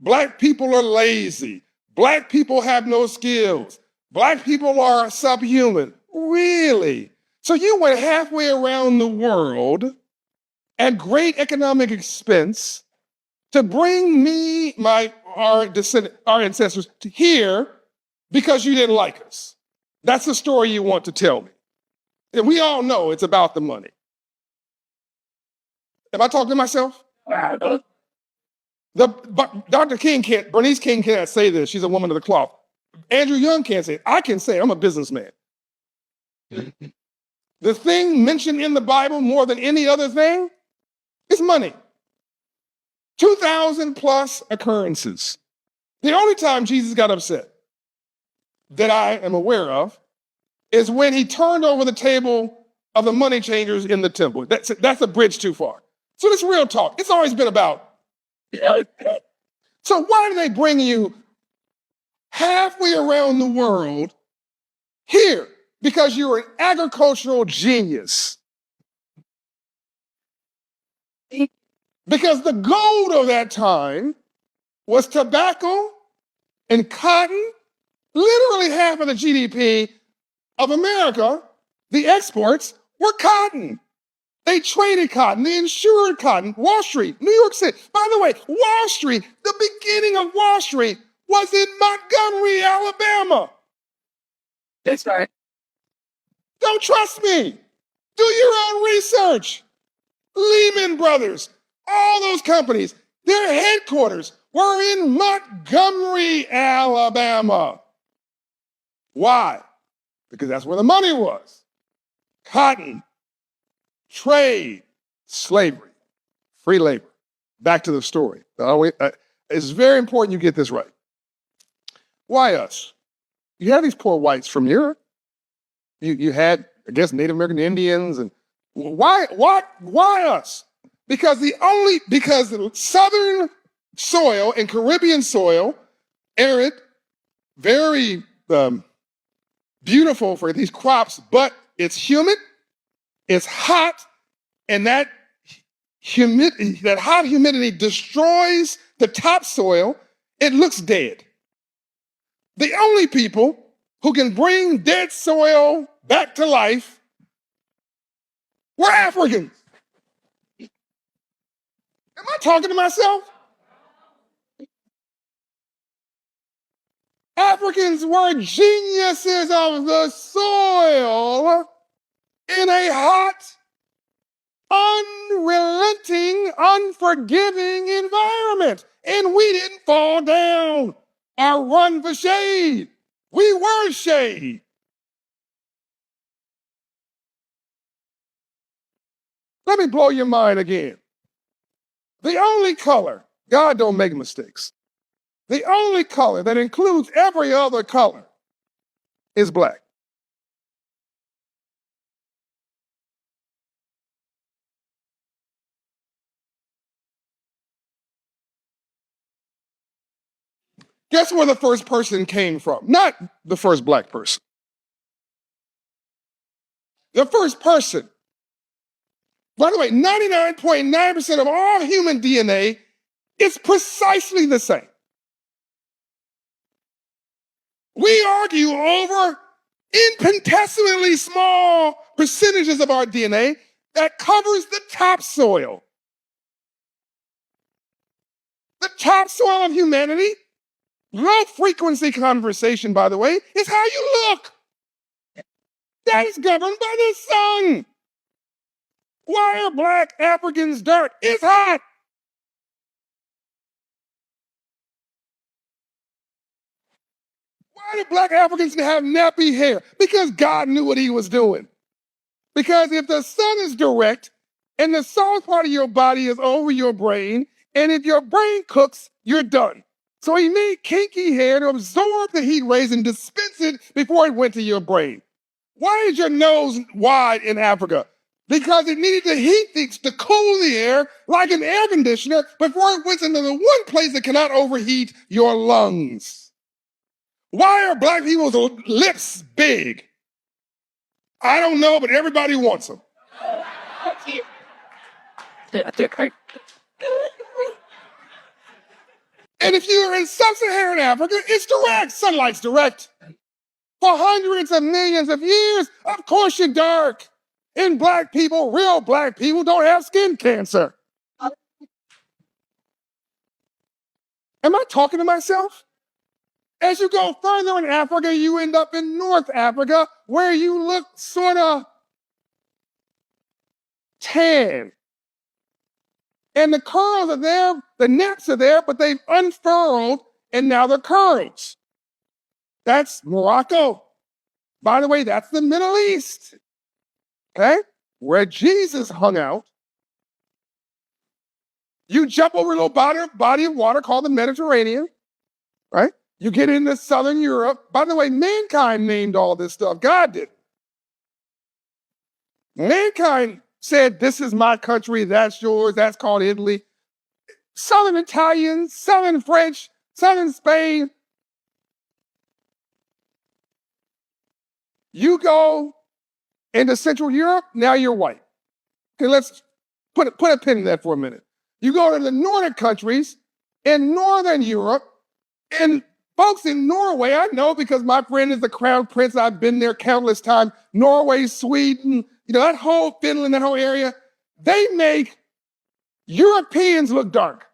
Black people are lazy. Black people have no skills. Black people are subhuman. Really? So you went halfway around the world at great economic expense to bring me, our ancestors to here because you didn't like us. That's the story you want to tell me. And we all know it's about the money. Am I talking to myself? Dr. King can't, Bernice King can't say this. She's a woman of the cloth. Andrew Young can't say it. I can say it. I'm a businessman. The thing mentioned in the Bible more than any other thing is money. 2,000 plus occurrences. The only time Jesus got upset that I am aware of is when he turned over the table of the money changers in the temple. That's a bridge too far. So this real talk. It's always been about. So why do they bring you halfway around the world here? Because you're an agricultural genius. Because the gold of that time was tobacco and cotton. Literally half of the GDP of America, the exports, were cotton. They traded cotton, they insured cotton. Wall Street, New York City. By the way, Wall Street, the beginning of Wall Street was in Montgomery, Alabama. That's right. Don't trust me. Do your own research. Lehman Brothers, all those companies, their headquarters were in Montgomery, Alabama. Why? Because that's where the money was. Cotton, trade, slavery, free labor. Back to the story. It's very important you get this right. Why us? You have these poor whites from Europe. You had, I guess, Native American Indians, and why us? Because the southern soil and Caribbean soil, arid, very beautiful for these crops, but it's humid, it's hot, and that hot humidity destroys the topsoil. It looks dead. The only people who can bring dead soil back to life were Africans. Am I talking to myself? Africans were geniuses of the soil in a hot, unrelenting, unforgiving environment. And we didn't fall down or run for shade. We were shade. Let me blow your mind again. The only color, God don't make mistakes. The only color that includes every other color is black. Guess where the first person came from? Not the first black person. The first person. By the way, 99.9% of all human DNA is precisely the same. We argue over infinitesimally small percentages of our DNA that covers the topsoil. The topsoil of humanity, low frequency conversation, by the way, is how you look. That is governed by the sun. Why are black Africans dark? It's hot. Why do black Africans have nappy hair? Because God knew what he was doing. Because if the sun is direct and the soft part of your body is over your brain, and if your brain cooks, you're done. So he made kinky hair to absorb the heat rays and dispense it before it went to your brain. Why is your nose wide in Africa? Because it needed to to cool the air like an air conditioner before it went into the one place that cannot overheat your lungs. Why are black people's lips big? I don't know, but everybody wants them. And if you're in sub-Saharan Africa, it's direct. Sunlight's direct. For hundreds of millions of years, of course you're dark. And black people, real black people, don't have skin cancer. Am I talking to myself? As you go further in Africa, you end up in North Africa, where you look sort of tan. And the curls are there, the nets are there, but they've unfurled, and now they're curls. That's Morocco. By the way, that's the Middle East, okay? Where Jesus hung out. You jump over a little body of water called the Mediterranean, right? You get into Southern Europe. By the way, mankind named all this stuff. God did. Mankind said, this is my country, that's yours, that's called Italy. Southern Italian, Southern French, Southern Spain. You go into Central Europe, now you're white. Okay, let's put a pin in that for a minute. You go to the Nordic countries in Northern Europe, and folks in Norway, I know because my friend is the crown prince, I've been there countless times, Norway, Sweden, that whole Finland, that whole area, they make Europeans look dark.